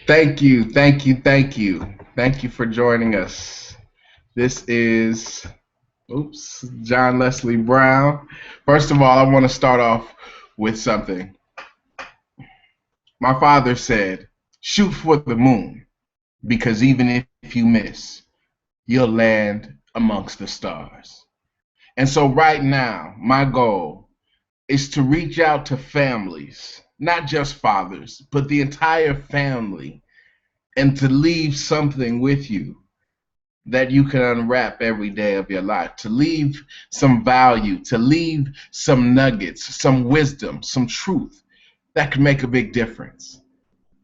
Thank you, thank you, thank you. Thank you for joining us. This is, John Leslie Brown. First of all, I want to start off with something. My father said, shoot for the moon, because even if you miss, you'll land amongst the stars. And so, right now, my goal is to reach out to families, not just fathers, but the entire family, and to leave something with you that you can unwrap every day of your life, to leave some value, to leave some nuggets, some wisdom, some truth that can make a big difference.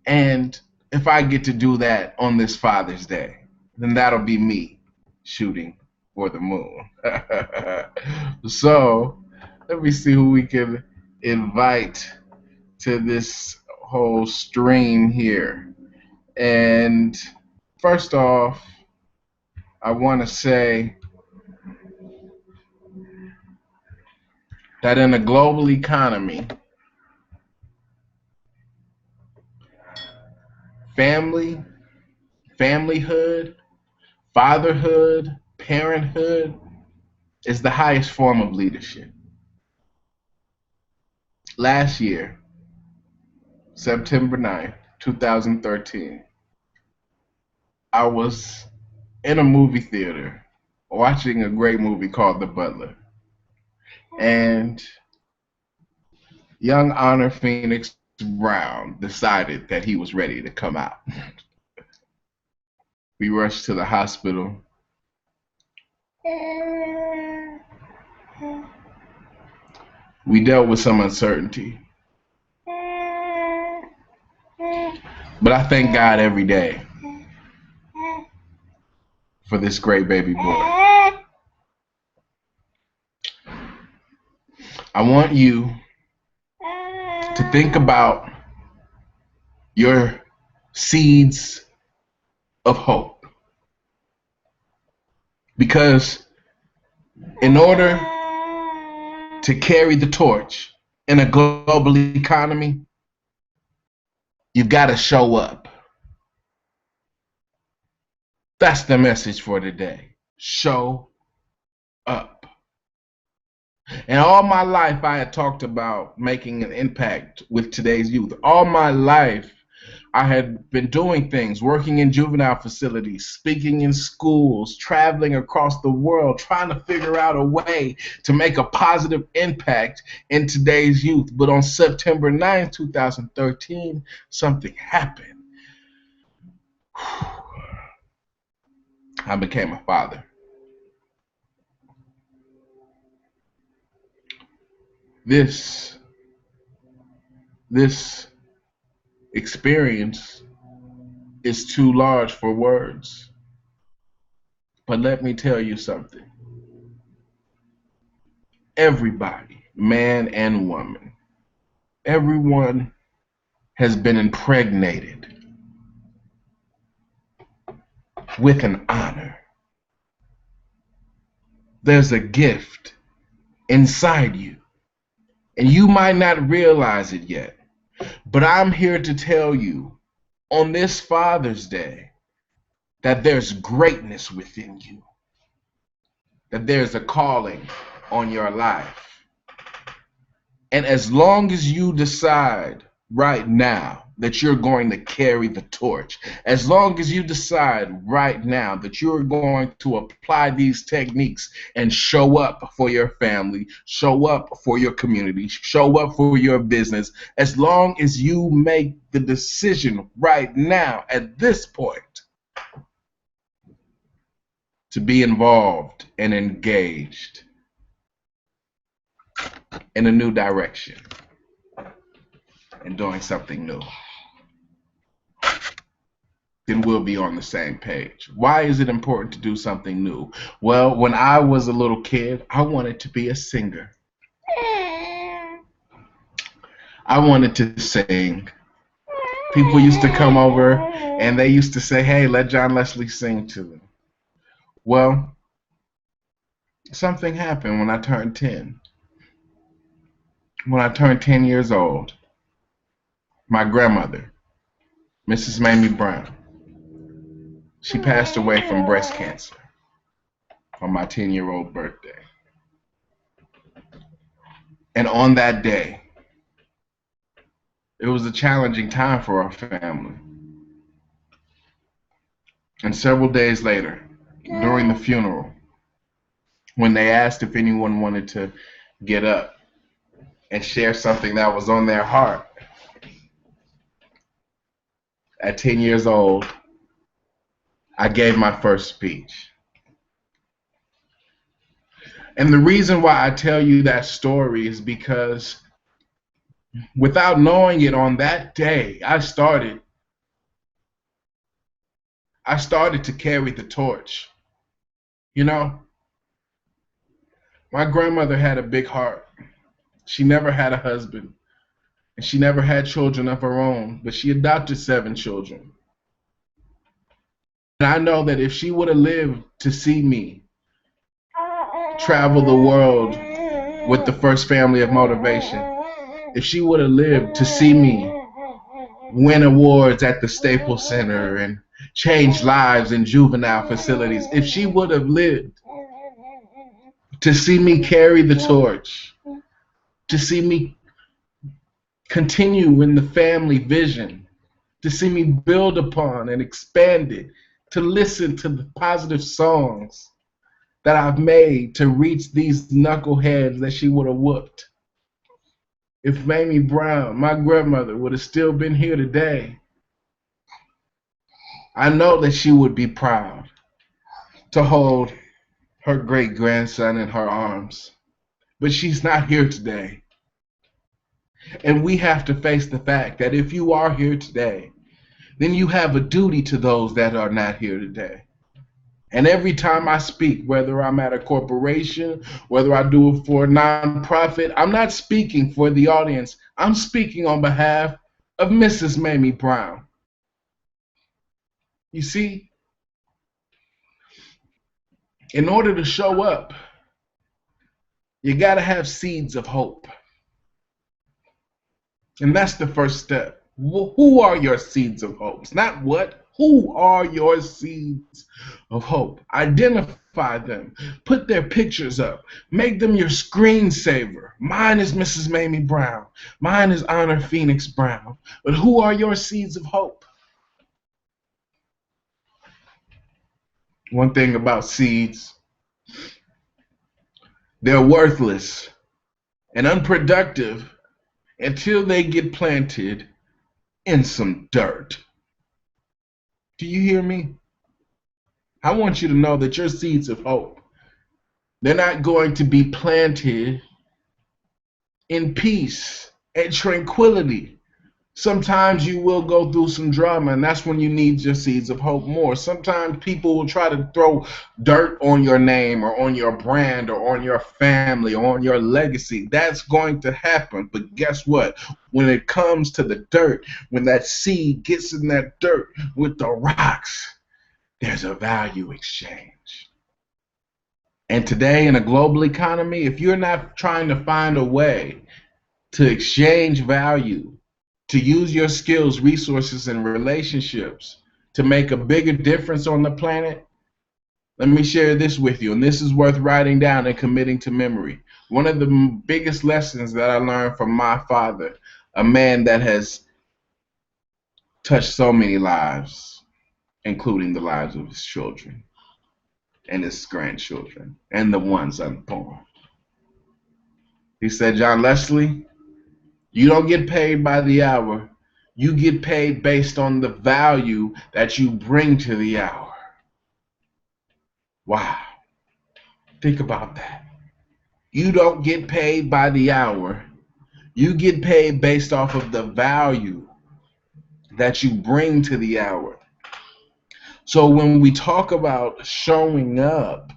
And if I get to do that on this Father's Day, then that'll be me shooting for the moon. So let me see who we can invite to this whole stream here. And first off, I want to say that in a global economy, family, familyhood, fatherhood, parenthood is the highest form of leadership. Last year, September 9th, 2013, I was in a movie theater watching a great movie called The Butler. And young Honor Phoenix Brown decided that he was ready to come out. We rushed to the hospital. We dealt with some uncertainty. But I thank God every day for this great baby boy. I want you to think about your seeds of hope. Because in order to carry the torch in a global economy, you've got to show up. That's the message for today. Show up. And all my life, I had talked about making an impact with today's youth. All my life, I had been doing things, working in juvenile facilities, speaking in schools, traveling across the world, trying to figure out a way to make a positive impact in today's youth. But on September 9th, 2013, something happened. I became a father. This experience is too large for words. But let me tell you something. Everybody, man and woman, everyone has been impregnated with an honor. There's a gift inside you, and you might not realize it yet. But I'm here to tell you on this Father's Day that there's greatness within you, that there's a calling on your life. And as long as you decide right now that you're going to carry the torch, as long as you decide right now that you're going to apply these techniques and show up for your family, show up for your community, show up for your business, as long as you make the decision right now at this point to be involved and engaged in a new direction and doing something new, then we'll be on the same page. Why is it important to do something new? Well, when I was a little kid, I wanted to be a singer. I wanted to sing. People used to come over and they used to say, hey, let John Leslie sing to them. Well, something happened when I turned 10. When I turned 10 years old, my grandmother Mrs. Mamie Brown. She passed away from breast cancer on my 10-year-old birthday. And on that day, it was a challenging time for our family. And several days later, during the funeral, when they asked if anyone wanted to get up and share something that was on their heart, at 10 years old, I gave my first speech. And the reason why I tell you that story is because without knowing it, on that day, I started to carry the torch. You know, my grandmother had a big heart. She never had a husband, and she never had children of her own, but she adopted 7 children. And I know that if she would have lived to see me travel the world with the first family of motivation, if she would have lived to see me win awards at the Staples Center and change lives in juvenile facilities, if she would have lived to see me carry the torch, to see me continue in the family vision, to see me build upon and expand it, to listen to the positive songs that I've made to reach these knuckleheads that she would have whooped. If Mamie Brown, my grandmother, would have still been here today, I know that she would be proud to hold her great grandson in her arms. But she's not here today. And we have to face the fact that if you are here today, then you have a duty to those that are not here today. And every time I speak, whether I'm at a corporation, whether I do it for a nonprofit, I'm not speaking for the audience. I'm speaking on behalf of Mrs. Mamie Brown. You see, in order to show up, you got to have seeds of hope. And that's the first step. Who are your seeds of hope? It's not what. Who are your seeds of hope? Identify them. Put their pictures up. Make them your screensaver. Mine is Mrs. Mamie Brown. Mine is Honor Phoenix Brown. But who are your seeds of hope? One thing about seeds, they're worthless and unproductive until they get planted in some dirt. Do you hear me? I want you to know that your seeds of hope, they're not going to be planted in peace and tranquility. Sometimes you will go through some drama, and that's when you need your seeds of hope more. Sometimes people will try to throw dirt on your name or on your brand or on your family or on your legacy. That's going to happen. But guess what? When it comes to the dirt, when that seed gets in that dirt with the rocks, there's a value exchange. And today in a global economy, if you're not trying to find a way to exchange value, to use your skills, resources, and relationships to make a bigger difference on the planet, let me share this with you, and this is worth writing down and committing to memory. One of the biggest lessons that I learned from my father, a man that has touched so many lives, including the lives of his children and his grandchildren and the ones unborn. He said, John Leslie, you don't get paid by the hour. You get paid based on the value that you bring to the hour. Wow. Think about that. You don't get paid by the hour. You get paid based off of the value that you bring to the hour. So when we talk about showing up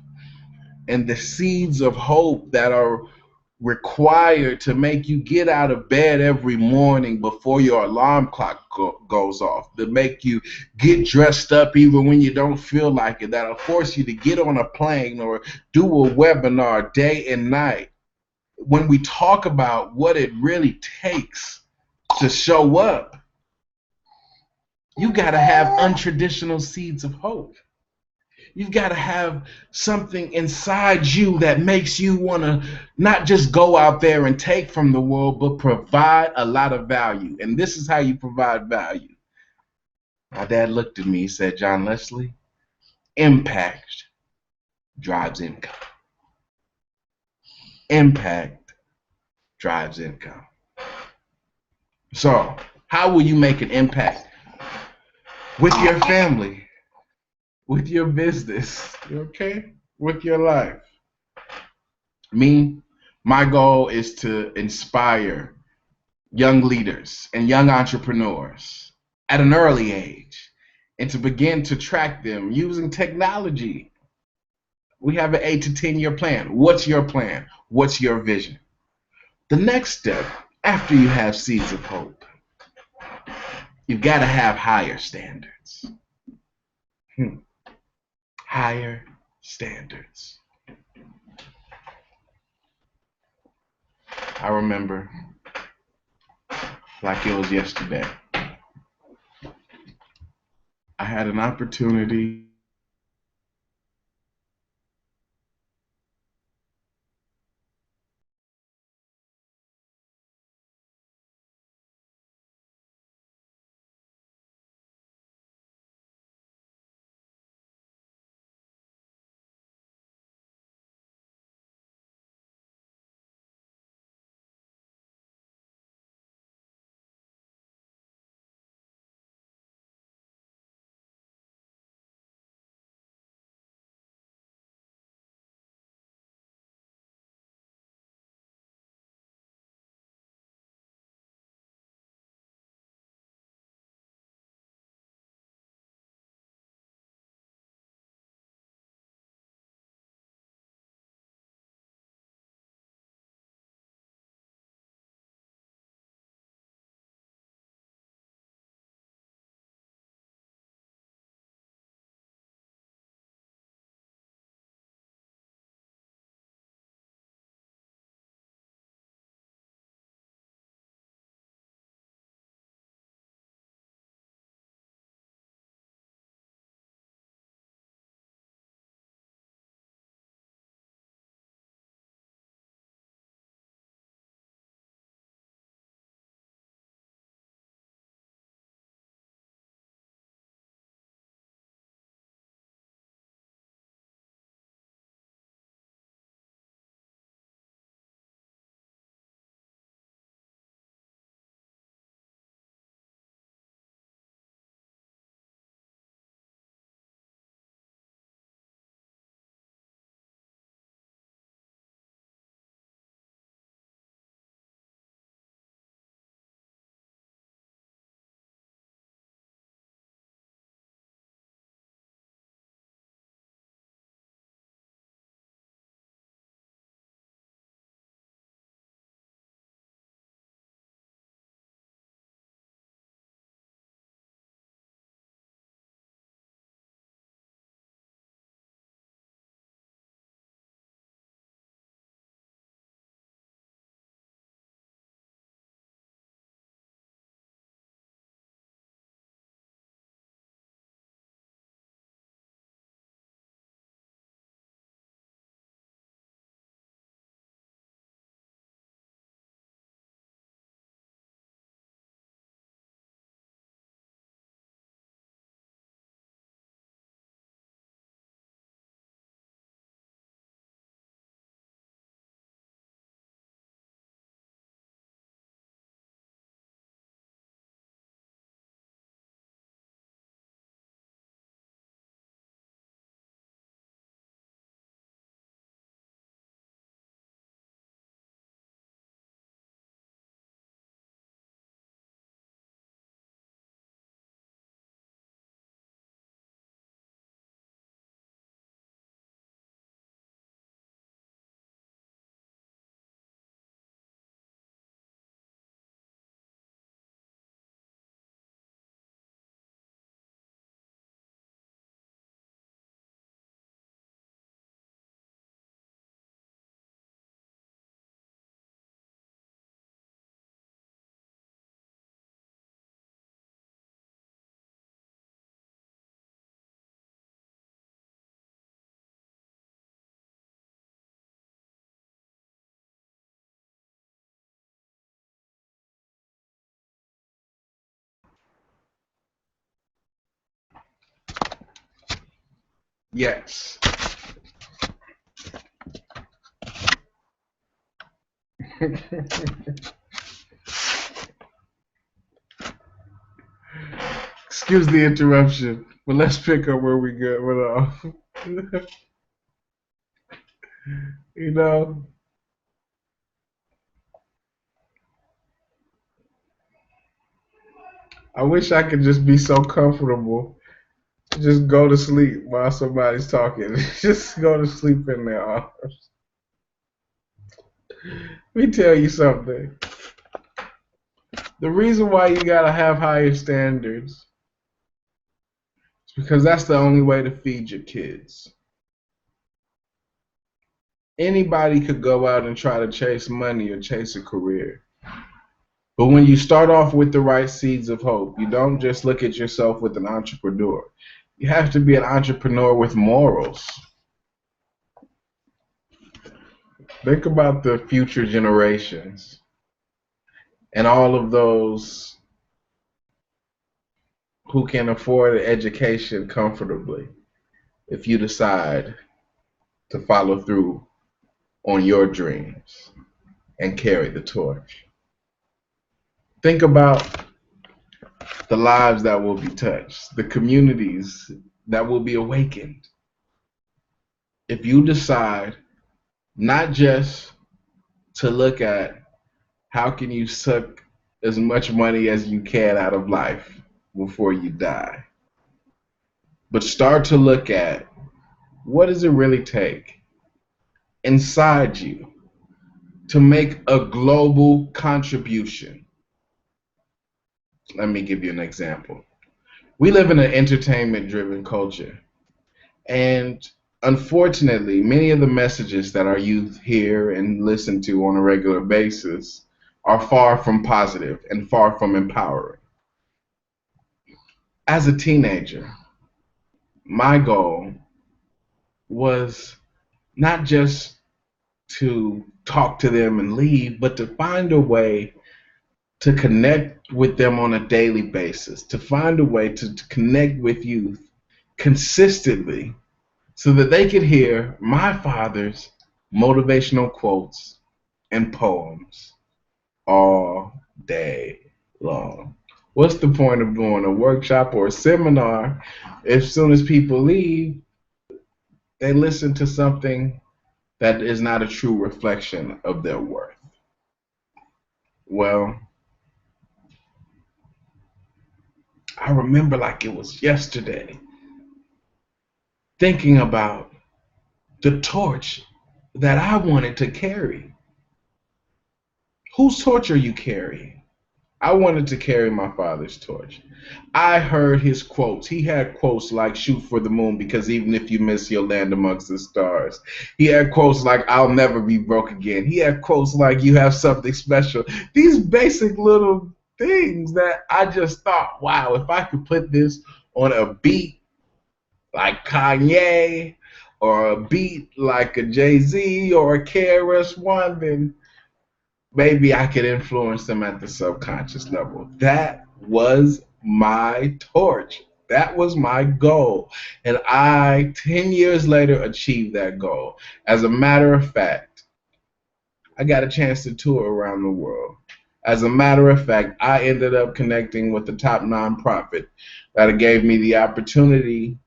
and the seeds of hope that are required to make you get out of bed every morning before your alarm clock goes off, to make you get dressed up even when you don't feel like it, that'll force you to get on a plane or do a webinar day and night. When we talk about what it really takes to show up, You got to have untraditional seeds of hope. You've got to have something inside you that makes you want to not just go out there and take from the world, but provide a lot of value. And this is how you provide value. My dad looked at me, he said, John Leslie, impact drives income. Impact drives income. So, how will you make an impact with your family, with your business, okay, with your life? Me, my goal is to inspire young leaders and young entrepreneurs at an early age and to begin to track them using technology. We have an 8 to 10 year plan. What's your plan? What's your vision? The next step, after you have seeds of hope, you've got to have higher standards. Higher standards. I remember like it was yesterday. I had an opportunity Yes. Excuse the interruption, but let's pick up where we went off. you know, I wish I could just be so comfortable. Just go to sleep while somebody's talking. Just go to sleep in their arms. Let me tell you something. The reason why you gotta have higher standards is because that's the only way to feed your kids. Anybody could go out and try to chase money or chase a career. But when you start off with the right seeds of hope, you don't just look at yourself with an entrepreneur. You have to be an entrepreneur with morals. Think about the future generations and all of those who can afford an education comfortably if you decide to follow through on your dreams and carry the torch. Think about the lives that will be touched, the communities that will be awakened if you decide not just to look at how can you suck as much money as you can out of life before you die, but start to look at what does it really take inside you to make a global contribution. Let me give you an example. We live in an entertainment driven culture, and unfortunately, many of the messages that our youth hear and listen to on a regular basis are far from positive and far from empowering. As a teenager, my goal was not just to talk to them and leave, but to find a way to connect with them on a daily basis, to find a way to connect with youth consistently so that they could hear my father's motivational quotes and poems all day long. What's the point of doing a workshop or a seminar if as soon as people leave, they listen to something that is not a true reflection of their worth? Well, I remember like it was yesterday thinking about the torch that I wanted to carry. Whose torch are you carrying? I wanted to carry my father's torch. I heard his quotes. He had quotes like shoot for the moon because even if you miss, you'll land amongst the stars. He had quotes like I'll never be broke again. He had quotes like you have something special. These basic little things that I just thought, wow, if I could put this on a beat like Kanye or a beat like a Jay-Z or a KRS-One, then maybe I could influence them at the subconscious level. That was my torch. That was my goal. And I, 10 years later, achieved that goal. As a matter of fact, I got a chance to tour around the world. As a matter of fact, I ended up connecting with the top nonprofit that gave me the opportunity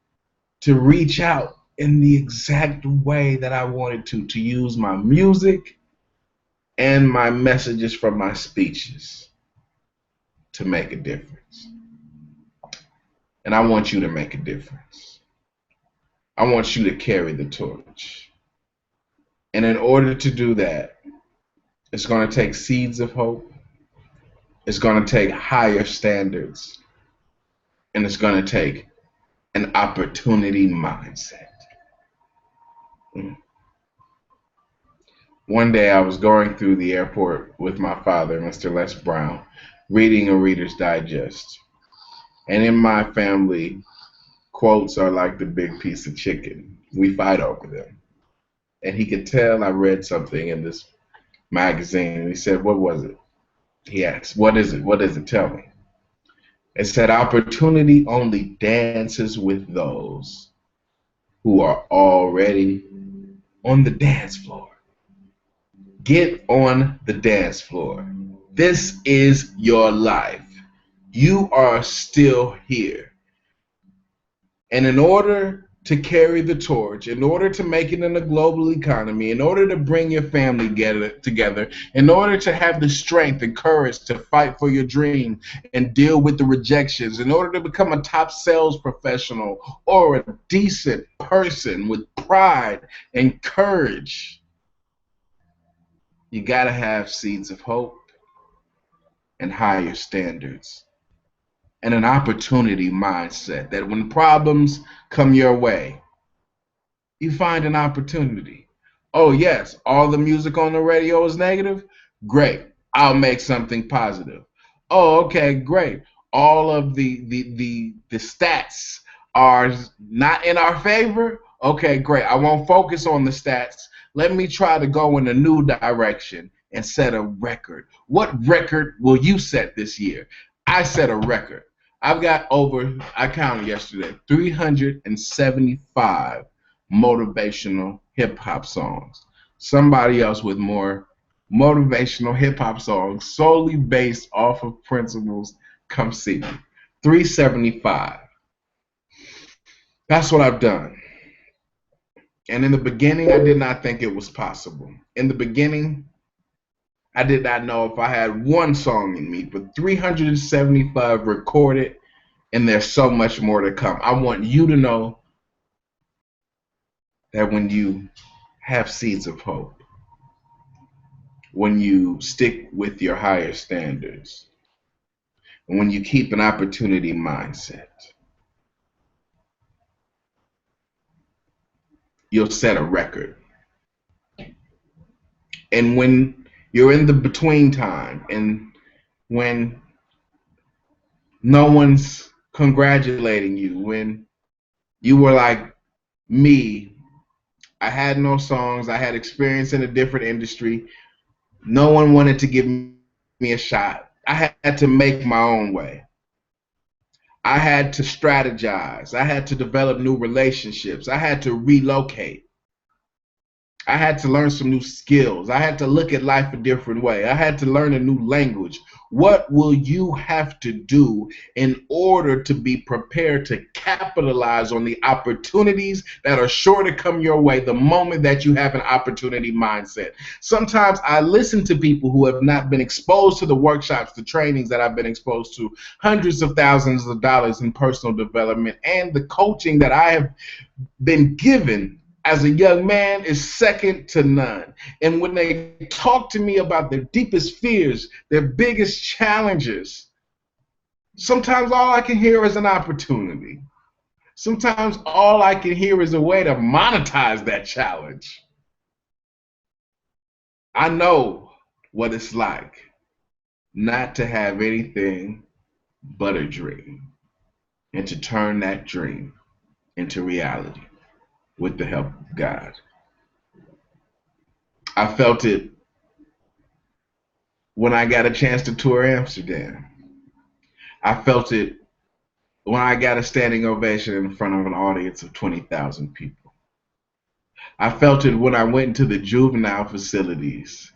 to reach out in the exact way that I wanted to use my music and my messages from my speeches to make a difference. And I want you to make a difference. I want you to carry the torch. And in order to do that, it's going to take seeds of hope. It's going to take higher standards. And it's going to take an opportunity mindset. One day I was going through the airport with my father, Mr. Les Brown, reading a Reader's Digest. And in my family, quotes are like the big piece of chicken. We fight over them. And he could tell I read something in this magazine. And he said, what was it? He asked, what is it? What does it tell me? It said, opportunity only dances with those who are already on the dance floor. Get on the dance floor. This is your life. You are still here. And in order to carry the torch, in order to make it in a global economy, in order to bring your family together, in order to have the strength and courage to fight for your dream and deal with the rejections, in order to become a top sales professional or a decent person with pride and courage, you got to have seeds of hope and higher standards and an opportunity mindset that when problems come your way, you find an opportunity. Oh, yes, all the music on the radio is negative? Great. I'll make something positive. Oh, okay, great. All of the stats are not in our favor? Okay, great. I won't focus on the stats. Let me try to go in a new direction and set a record. What record will you set this year? I set a record. I've got over, I counted yesterday, 375 motivational hip hop songs. Somebody else with more motivational hip hop songs solely based off of principles, come see me. 375. That's what I've done. And in the beginning, I did not think it was possible. In the beginning, I did not know if I had one song in me, but 375 recorded, and there's so much more to come. I want you to know that when you have seeds of hope, when you stick with your higher standards, and when you keep an opportunity mindset, you'll set a record. And when you're in the between time and when no one's congratulating you, when you were like me, I had no songs, I had experience in a different industry, no one wanted to give me a shot. I had to make my own way. I had to strategize. I had to develop new relationships. I had to relocate. I had to learn some new skills. I had to look at life a different way. I had to learn a new language. What will you have to do in order to be prepared to capitalize on the opportunities that are sure to come your way the moment that you have an opportunity mindset? Sometimes I listen to people who have not been exposed to the workshops, the trainings that I've been exposed to, hundreds of thousands of dollars in personal development, and the coaching that I have been given as a young man is second to none. And when they talk to me about their deepest fears, their biggest challenges, sometimes all I can hear is an opportunity. Sometimes all I can hear is a way to monetize that challenge. I know what it's like not to have anything but a dream and to turn that dream into reality with the help of God. I felt it when I got a chance to tour Amsterdam. I felt it when I got a standing ovation in front of an audience of 20,000 people. I felt it when I went into the juvenile facilities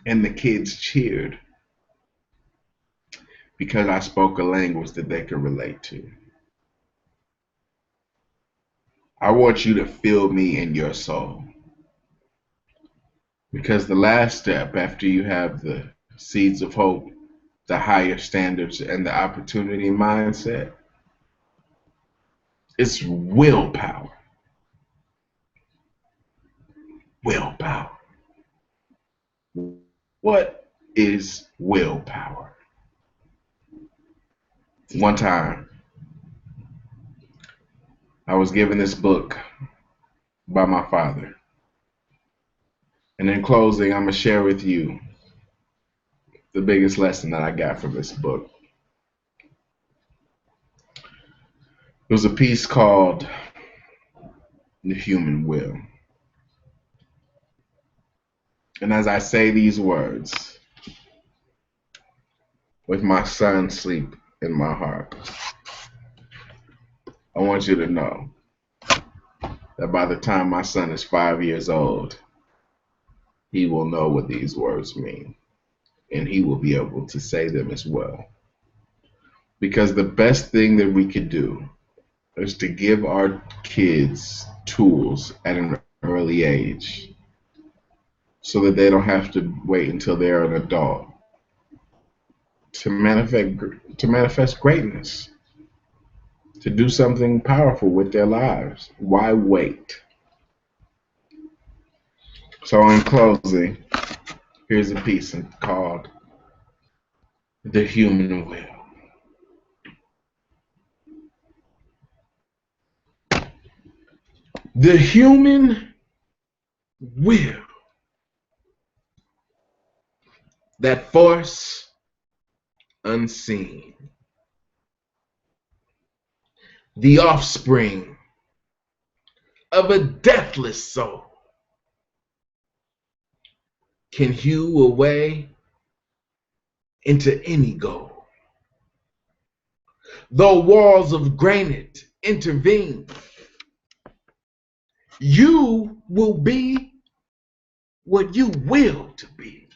and the kids cheered because I spoke a language that they could relate to. I want you to feel me in your soul because the last step after you have the seeds of hope, the higher standards, and the opportunity mindset is willpower. Willpower. What is willpower? One time, I was given this book by my father. And in closing, I'm going to share with you the biggest lesson that I got from this book. It was a piece called The Human Will. And as I say these words, with my son sleep in my heart, I want you to know that by the time my son is 5 years old, he will know what these words mean, and he will be able to say them as well. Because the best thing that we could do is to give our kids tools at an early age so that they don't have to wait until they're an adult to manifest greatness, to do something powerful with their lives. Why wait? So in closing, here's a piece called The Human Will. The human will, that force unseen, the offspring of a deathless soul, can hew a way into any goal. Though walls of granite intervene, you will be what you will to be.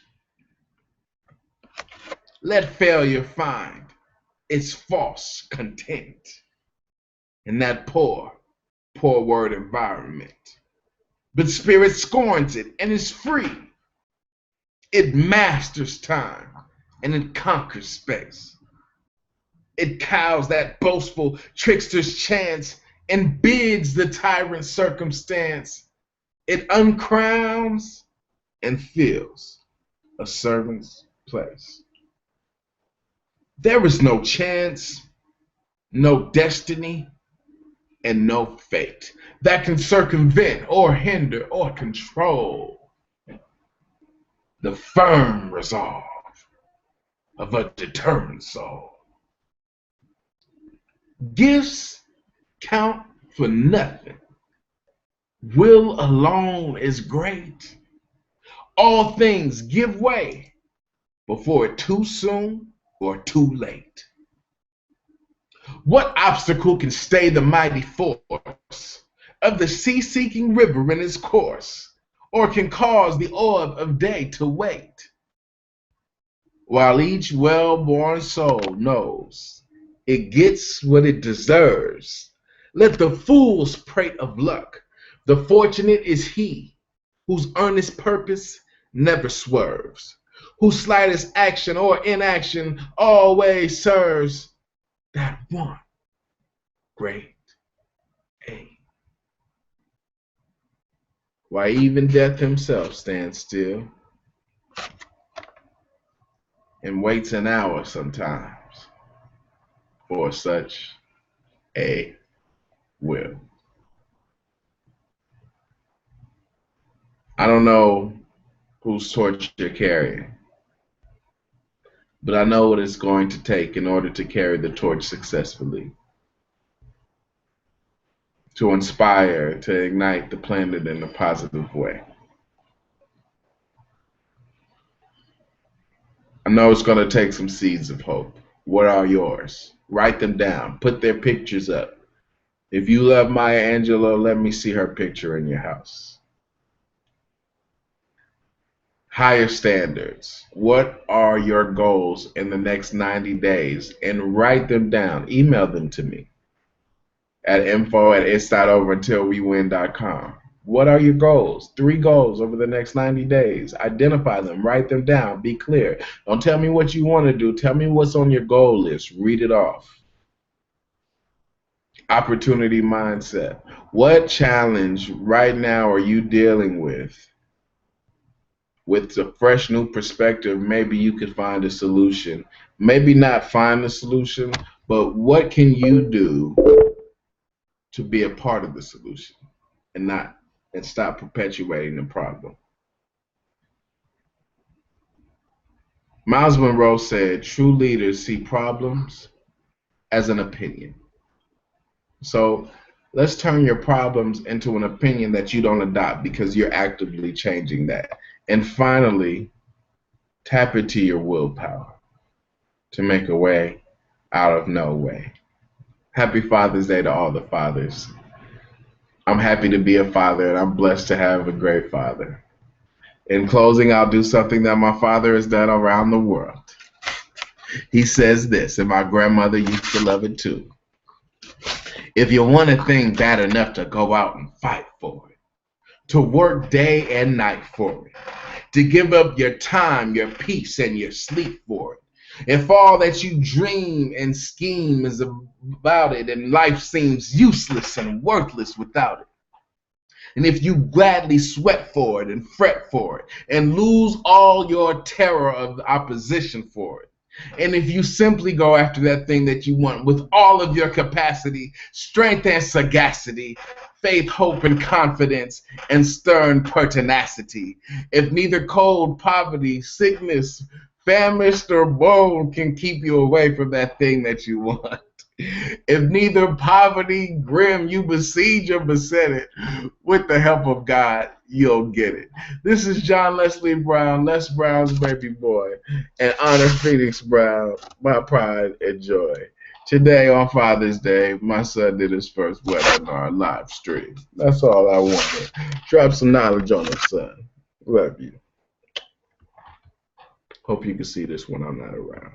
Let failure find its false content in that poor word environment. But spirit scorns it and is free. It masters time and it conquers space. It cows that boastful trickster's chance and bids the tyrant's circumstance. It uncrowns and fills a servant's place. There is no chance, no destiny, and no fate that can circumvent or hinder or control the firm resolve of a determined soul. Gifts count for nothing. Will alone is great. All things give way before too soon or too late. What obstacle can stay the mighty force of the sea-seeking river in its course, or can cause the orb of day to wait? While each well-born soul knows it gets what it deserves, let the fools prate of luck. The fortunate is he whose earnest purpose never swerves, whose slightest action or inaction always serves that one great aim. Why even death himself stands still and waits an hour sometimes for such a will. I don't know whose torch you're carrying, but I know what it's going to take in order to carry the torch successfully, to inspire, to ignite the planet in a positive way. I know it's going to take some seeds of hope. What are yours? Write them down. Put their pictures up. If you love Maya Angelou, let me see her picture in your house. Higher standards. What are your goals in the next 90 days? And write them down. Email them to me at info@its.overuntilwewin.com. What are your goals? 3 goals over the next 90 days. Identify them. Write them down. Be clear. Don't tell me what you want to do. Tell me what's on your goal list. Read it off. Opportunity mindset. What challenge right now are you dealing with? With a fresh new perspective, maybe you could find a solution. Maybe not find a solution, but what can you do to be a part of the solution and stop perpetuating the problem? Miles Monroe said, true leaders see problems as an opinion. So let's turn your problems into an opinion that you don't adopt because you're actively changing that. And finally, tap into your willpower to make a way out of no way. Happy Father's Day to all the fathers. I'm happy to be a father, and I'm blessed to have a great father. In closing, I'll do something that my father has done around the world. He says this, and my grandmother used to love it too. If you want a thing bad enough to go out and fight for it, to work day and night for it, to give up your time, your peace, and your sleep for it. If all that you dream and scheme is about it, and life seems useless and worthless without it. And if you gladly sweat for it and fret for it, and lose all your terror of opposition for it, and if you simply go after that thing that you want with all of your capacity, strength and sagacity, faith, hope, and confidence, and stern pertinacity, if neither cold, poverty, sickness, famished, or bold can keep you away from that thing that you want, if neither poverty, grim, you besiege or beset it, with the help of God, you'll get it. This is John Leslie Brown, Les Brown's baby boy, and Honor Phoenix Brown, my pride and joy. Today on Father's Day, my son did his first webinar live stream. That's all I wanted. Drop some knowledge on us, son. Love you. Hope you can see this when I'm not around.